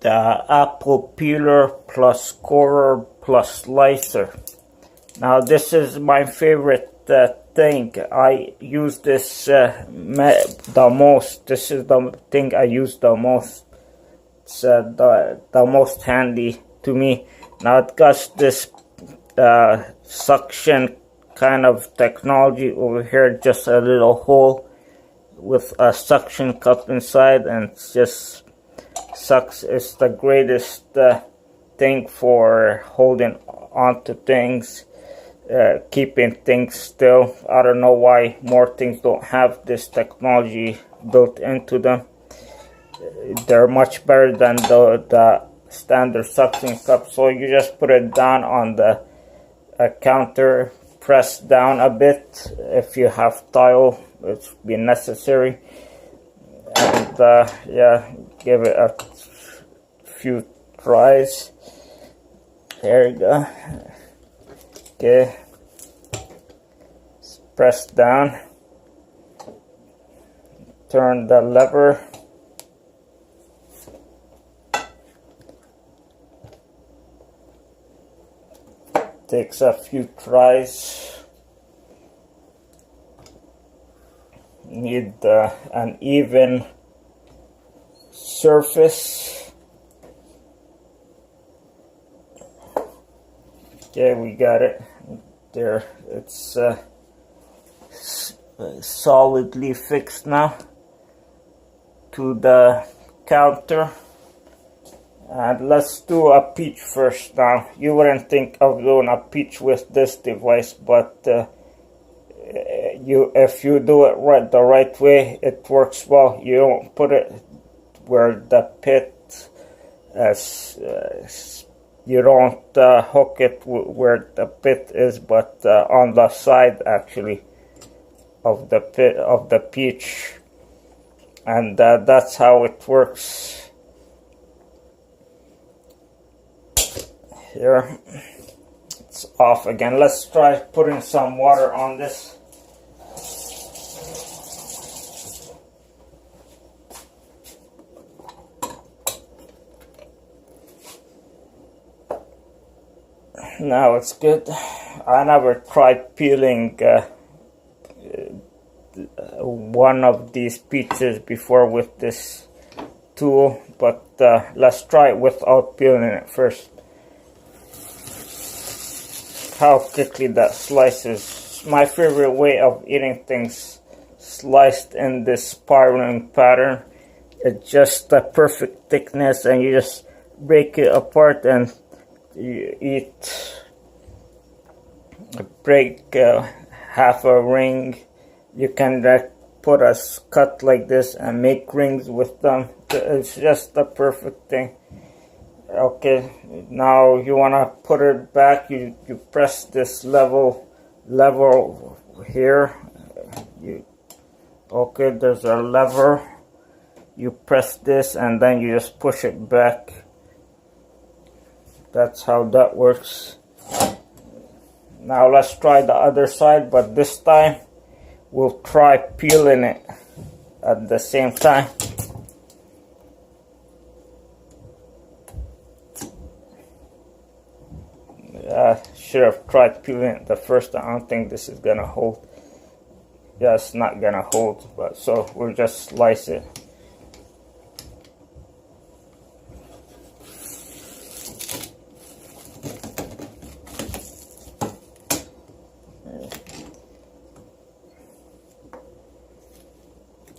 the apple peeler plus corer plus slicer. Now this is my favorite thing. I use this the most. This is the thing I use the most. It's the most handy to me. Now it got this suction kind of technology over here, just a little hole with a suction cup inside, and it's just sucks. It's the greatest thing for holding onto things, keeping things still. I don't know why more things don't have this technology built into them. They're much better than the standard suction cup. So you just put it down on the counter, press down a bit. If you have tile, it would be necessary, and yeah, give it a few tries. There you go. Okay, press down, turn the lever, takes a few tries. Need an even surface. Okay, we got it there. It's solidly fixed now to the counter. And let's do a peach first. Now you wouldn't think of doing a peach with this device, but if you do it the right way, it works well. You don't put it where the pit, you don't hook it where the pit is, but on the side actually of the pit of the peach, and that's how it works. Here, it's off again. Let's try putting some water on this. Now it's good. I never tried peeling one of these peaches before with this tool, but let's try it without peeling it first. How quickly that slices. My favorite way of eating things, sliced in this spiraling pattern. It's just the perfect thickness, and you just break it apart and you eat. Break half a ring. You can put a cut like this and make rings with them. It's just the perfect thing. Okay, now you want to put it back. You press this lever here. Okay, there's a lever. You press this and then you just push it back. That's how that works. Now let's try the other side, but this time we'll try peeling it at the same time. Should have tried peeling it the first time. I don't think this is gonna hold. Yeah, it's not gonna hold, but so we'll just slice it.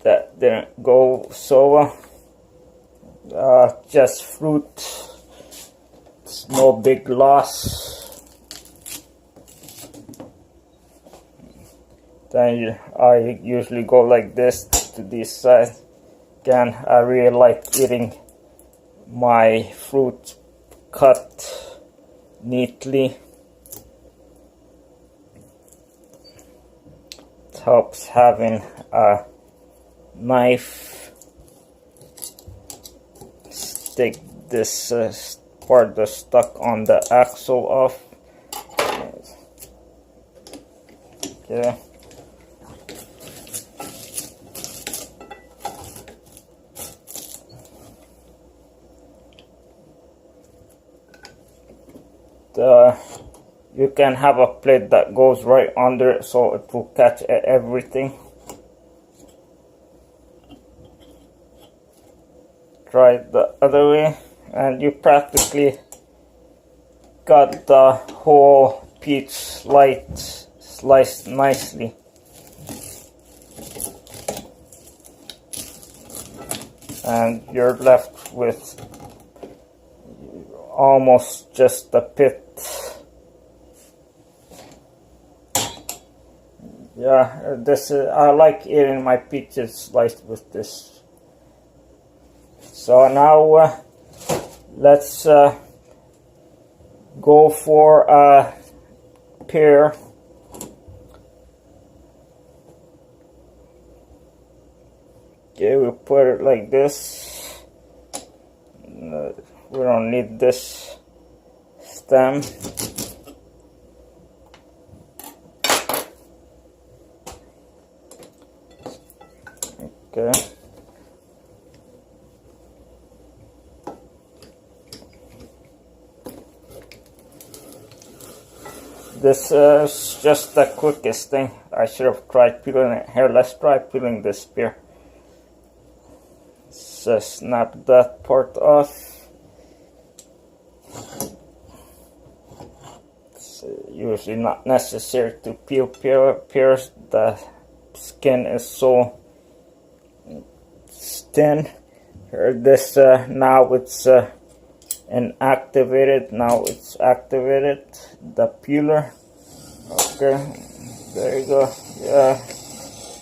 That didn't go so well. Just fruit. It's no big loss. Then I usually go like this to this side. Again, I really like eating my fruit cut neatly. It helps having a knife. Take this part that's stuck on the axle off. Okay. you can have a plate that goes right under it so it will catch everything. Try it the other way and you practically got the whole peach sliced nicely. And you're left with almost just the pit. Yeah, this is, I like eating my peaches sliced with this. So now let's go for a pear. Okay, we put it like this. We don't need this stem. Okay. This is just the quickest thing. I should have tried peeling it. Here, let's try peeling this pear. So snap that part off. It's usually not necessary to peel pears. The skin is so thin. Here, this now it's inactivated. Now it's activated. The peeler. Okay, there you go. Yeah,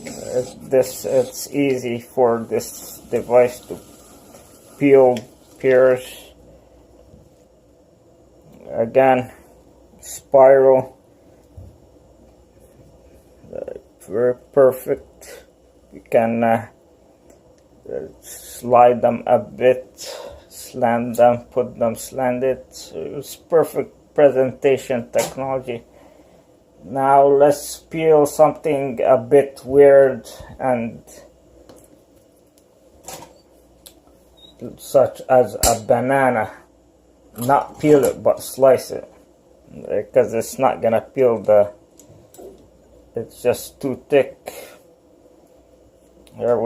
it's easy for this device to peel pears. Again, spiral. Very perfect. You can slide them a bit, slant them, put them slanted. It's perfect presentation technology. Now let's peel something a bit weird and such as a banana. Not peel it but slice it, because it's not gonna peel it's just too thick. Here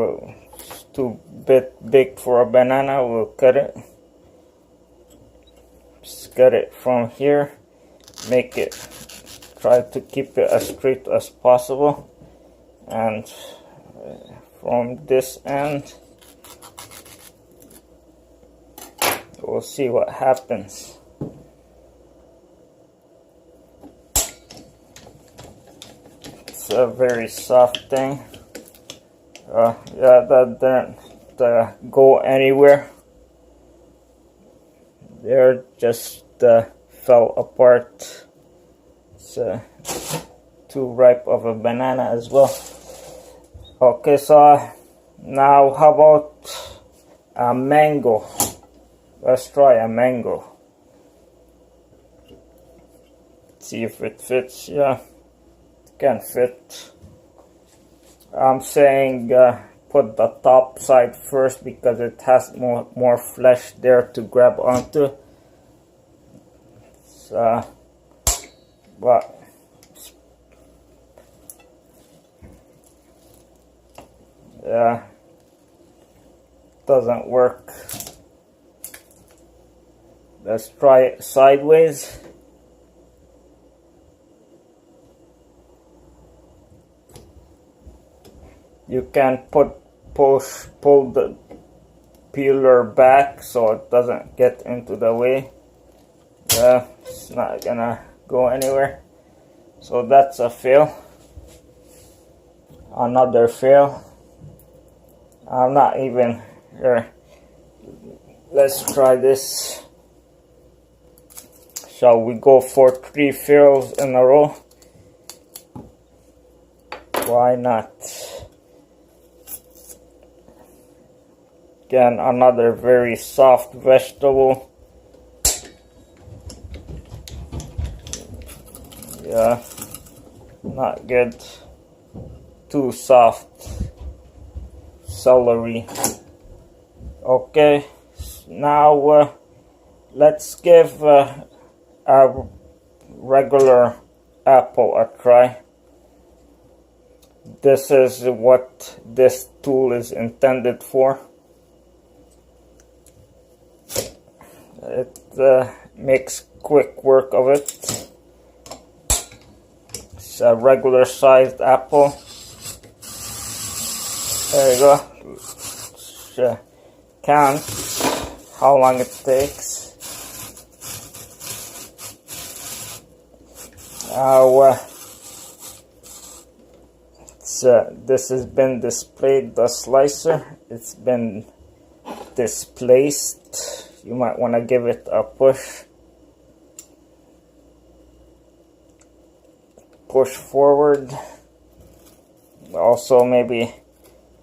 it's too big for a banana. We'll cut it. Just cut it from here. Make it. Try to keep it as straight as possible. And from this end, we'll see what happens. It's a very soft thing. Yeah, that didn't go anywhere. There, just fell apart. It's too ripe of a banana as well. Okay, so now how about a mango? Let's try a mango. See if it fits. Yeah, it can fit. I'm saying put the top side first because it has more flesh there to grab onto. So, but yeah, doesn't work. Let's try it sideways. You can pull the peeler back so it doesn't get into the way. Yeah, it's not gonna go anywhere. So that's a fail. Another fail. I'm not even here. Let's try this. Shall we go for 3 fails in a row? Why not? Again, another very soft vegetable. Yeah, not good. Too soft. Celery. Okay, now let's give a regular apple a try. This is what this tool is intended for. It makes quick work of it. It's a regular sized apple. There you go. Count how long it takes. Now this has been displayed, the slicer. It's been displaced. You might want to give it a push. Push forward. Also, maybe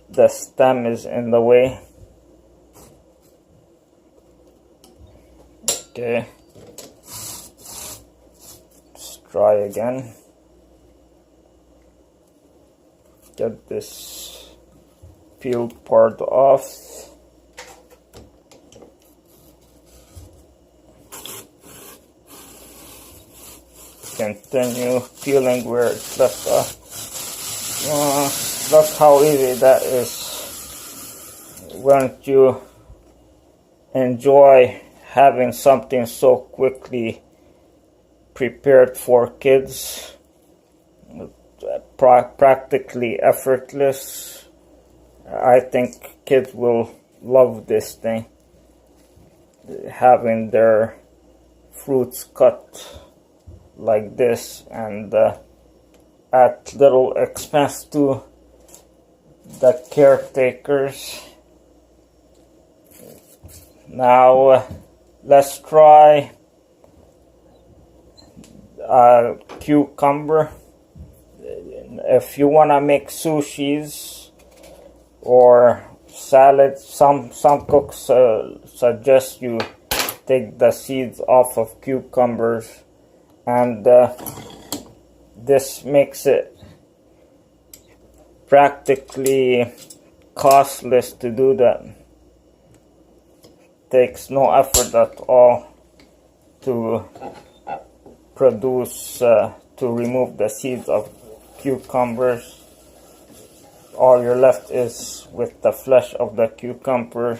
the stem is in the way. Okay. Let's try again. Get this peeled part off. Continue peeling where it's left off. Look how easy that is. Won't you enjoy having something so quickly prepared for kids? Practically effortless. I think kids will love this thing. Having their fruits cut like this, and at little expense to the caretakers. Now let's try a cucumber. If you want to make sushis or salads, some cooks suggest you take the seeds off of cucumbers, and this makes it practically costless to do that. Takes no effort at all to produce, to remove the seeds of cucumbers. All you're left is with the flesh of the cucumber.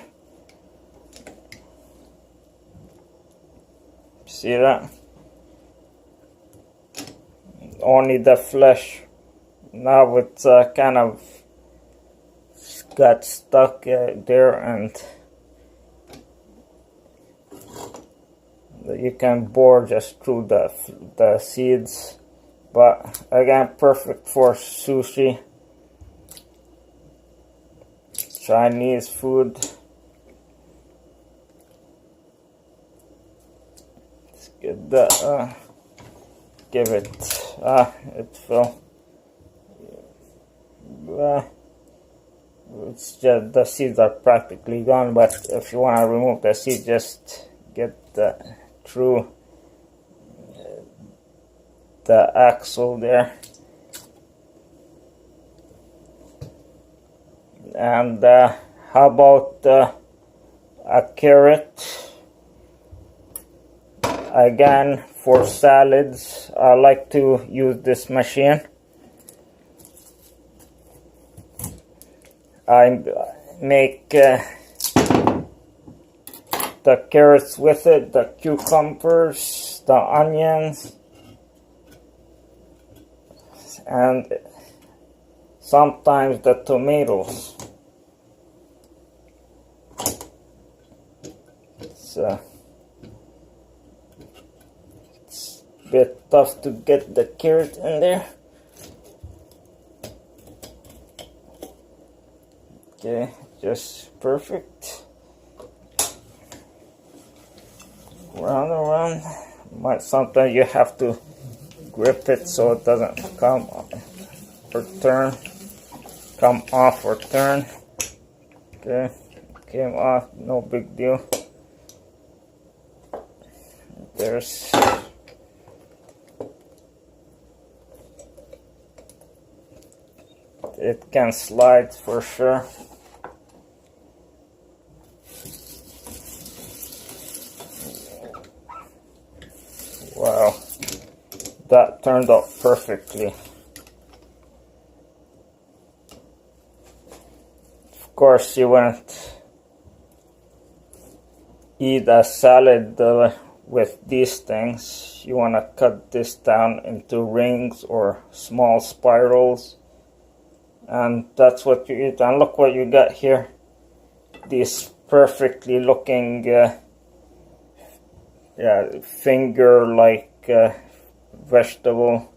See that? Only the flesh. Now it's kind of got stuck there, and you can bore just through the seeds. But again, perfect for sushi, Chinese food. Let's get that. Give it. It fell. It's just the seeds are practically gone. But if you want to remove the seed, just get through the axle there. And how about a carrot? Again, for salads, I like to use this machine. I make the carrots with it, the cucumbers, the onions, and sometimes the tomatoes. It's a bit tough to get the carrot in there. Okay, just perfect. Round and round. Sometimes you have to grip it so it doesn't come off or turn. Okay, came off, no big deal. There's it can slide for sure. Wow, turned out perfectly. Of course, you wouldn't eat a salad with these things. You want to cut this down into rings or small spirals, and that's what you eat. And look what you got here, these perfectly looking finger like vegetable.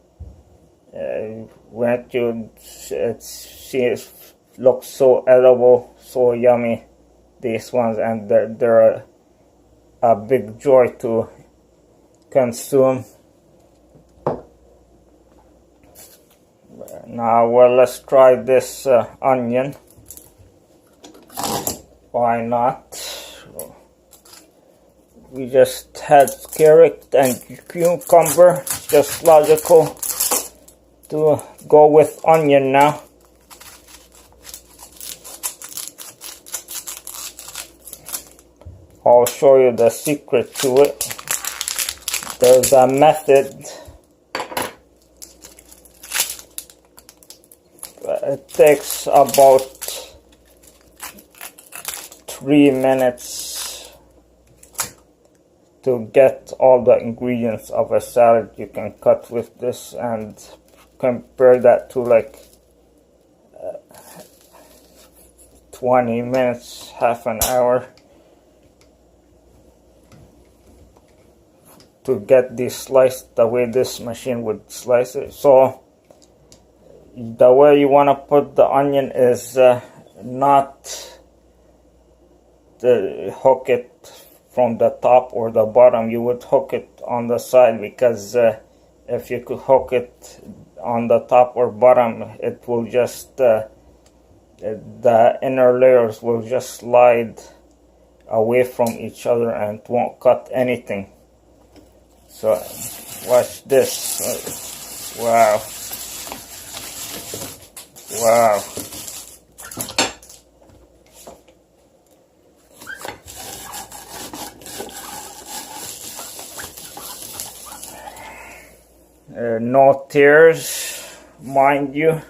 When you see it looks so edible, so yummy, these ones, and they're a big joy to consume. Now, well, let's try this onion. Why not? We just had carrot and cucumber. Just logical to go with onion now. I'll show you the secret to it. There's a method. It takes about 3 minutes to get all the ingredients of a salad you can cut with this, and compare that to like 20 minutes, half an hour, to get this sliced the way this machine would slice it. So the way you want to put the onion is not to hook it from the top or the bottom. You would hook it on the side, because if you could hook it on the top or bottom, it will just the inner layers will just slide away from each other and won't cut anything. So watch this. Wow. Wow. No tears, mind you.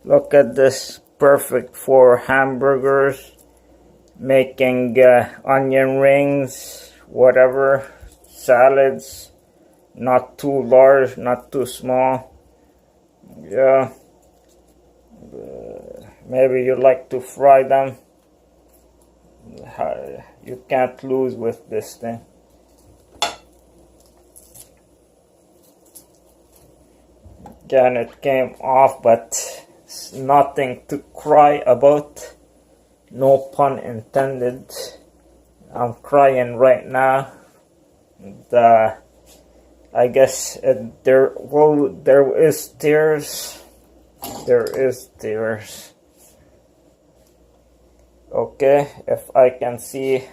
Look at this, perfect for hamburgers, making onion rings, whatever, salads. Not too large, not too small. Yeah. Maybe you like to fry them. You can't lose with this thing. Again, it came off, but it's nothing to cry about. No pun intended. I'm crying right now. I guess there is tears. There is tears. Okay, if I can see,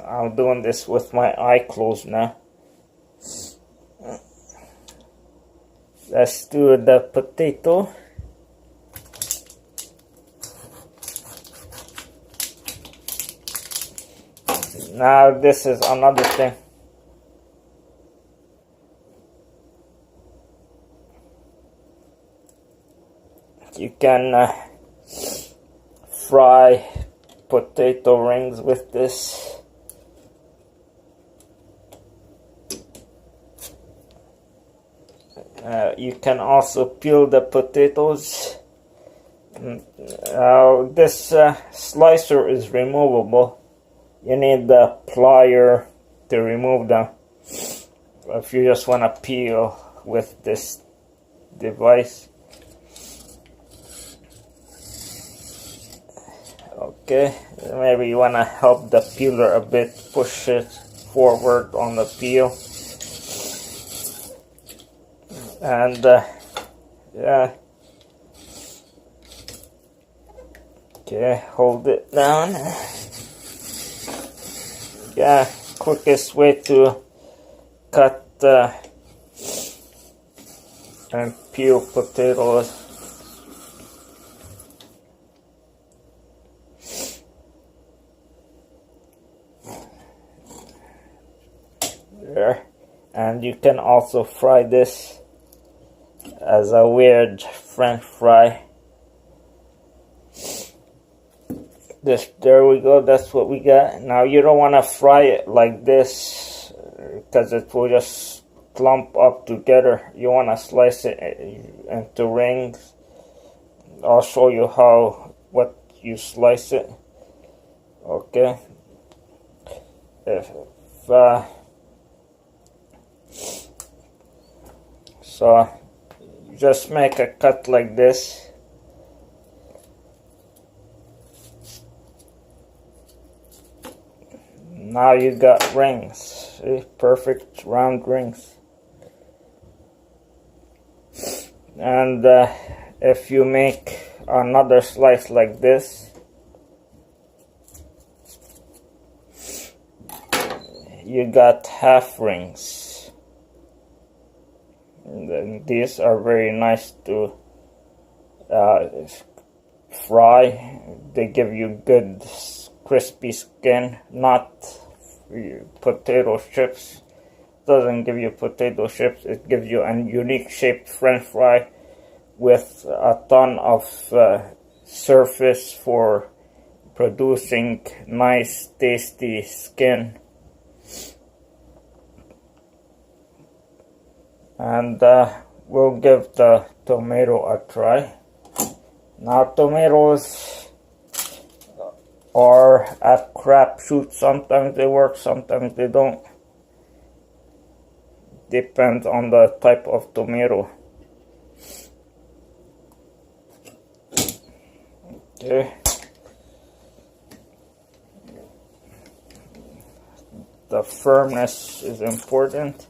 I'm doing this with my eye closed now. Let's do the potato. Now this is another thing. You can fry potato rings with this. You can also peel the potatoes. This slicer is removable. You need the plier to remove them if you just want to peel with this device. Okay, maybe you want to help the peeler a bit, push it forward on the peel. And yeah, okay, hold it down. Yeah, quickest way to cut and peel potatoes. There. And you can also fry this. as a weird French fry. There we go, that's what we got. Now you don't want to fry it like this because it will just clump up together. You want to slice it into rings. I'll show you what you slice it. Okay. So just make a cut like this. Now you got rings. See? Perfect round rings. And if you make another slice like this, you got half rings. And then these are very nice to fry. They give you good crispy skin, not potato chips. Doesn't give you potato chips, it gives you a unique shaped French fry with a ton of surface for producing nice tasty skin. And we'll give the tomato a try. Now tomatoes are a crapshoot. Sometimes they work, sometimes they don't. Depends on the type of tomato. Okay. The firmness is important.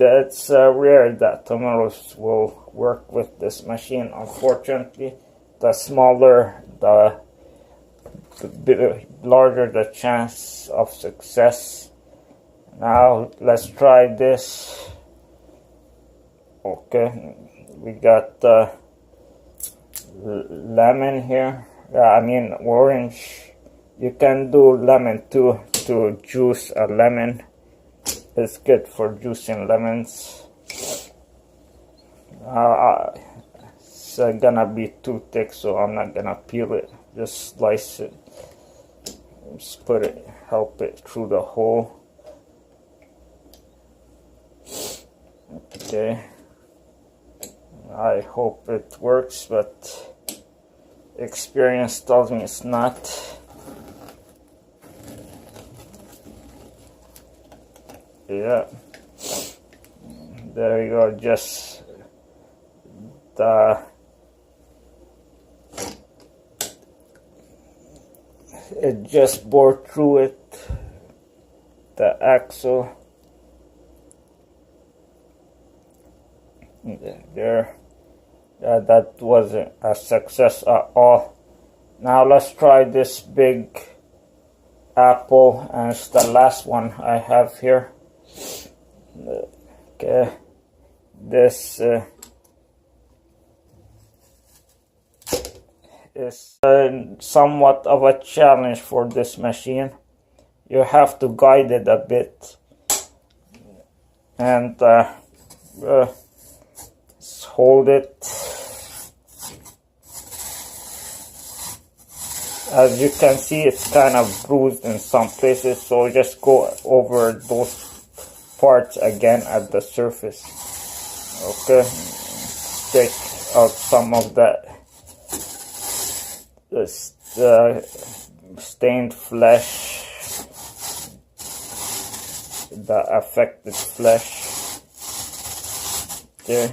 It's rare that tomatoes will work with this machine, unfortunately. The smaller, the larger the chance of success. Now let's try this. Okay, we got lemon here. I mean orange. You can do lemon too, to juice a lemon. It's good for juicing lemons. It's gonna be too thick, so I'm not gonna peel it. Just slice it. Just help it through the hole. Okay. I hope it works, but experience tells me it's not. Yeah. There you go. Just it just bored through it, the axle. There, that wasn't a success at all. Now let's try this big apple, and it's the last one I have here. Okay, this is somewhat of a challenge for this machine. You have to guide it a bit, and hold it. As you can see, it's kind of bruised in some places, so just go over those parts again at the surface. Okay, take out some of that stained flesh, the affected flesh. Okay,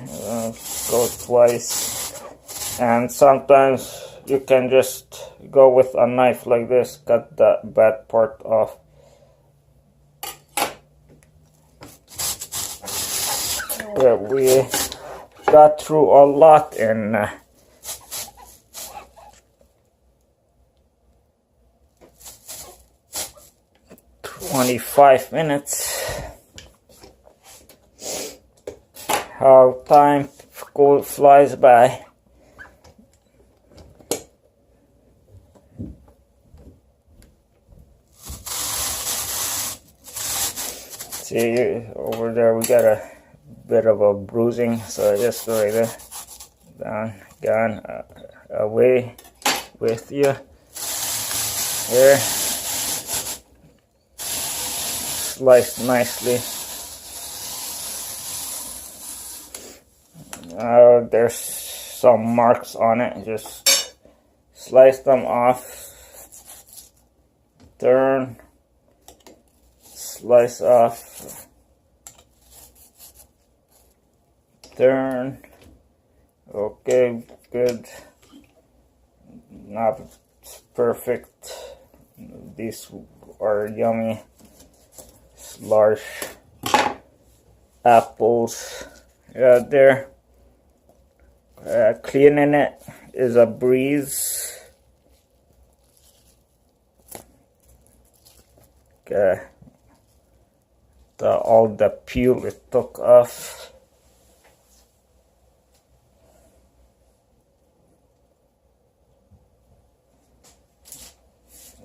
go twice, and sometimes you can just go with a knife like this, cut that bad part off. Yeah, we got through a lot in 25 minutes. How time flies by. See, over there we got a bit of a bruising, so I just go right there, gone away with you. Here, slice nicely. There's some marks on it, just slice them off, turn, slice off, turn. Okay, good. Not perfect. These are yummy, large apples. Yeah, there. Cleaning it is a breeze. All the peel it took off.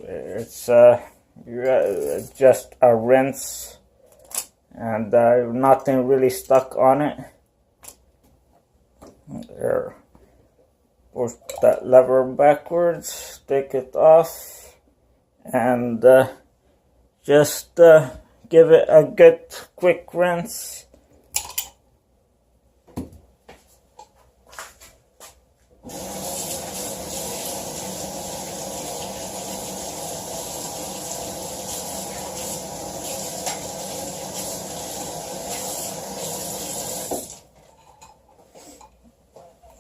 It's just a rinse, and nothing really stuck on it. There, push that lever backwards, take it off, and just give it a good quick rinse.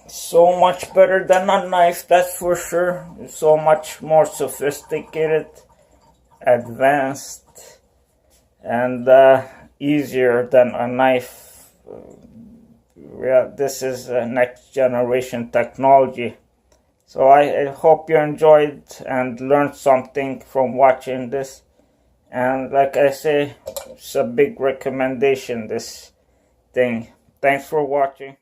So much better than a knife, that's for sure. So much more sophisticated, advanced, and easier than a knife. Yeah, this is next generation technology. So I hope you enjoyed and learned something from watching this. And like I say, it's a big recommendation, this thing. Thanks for watching.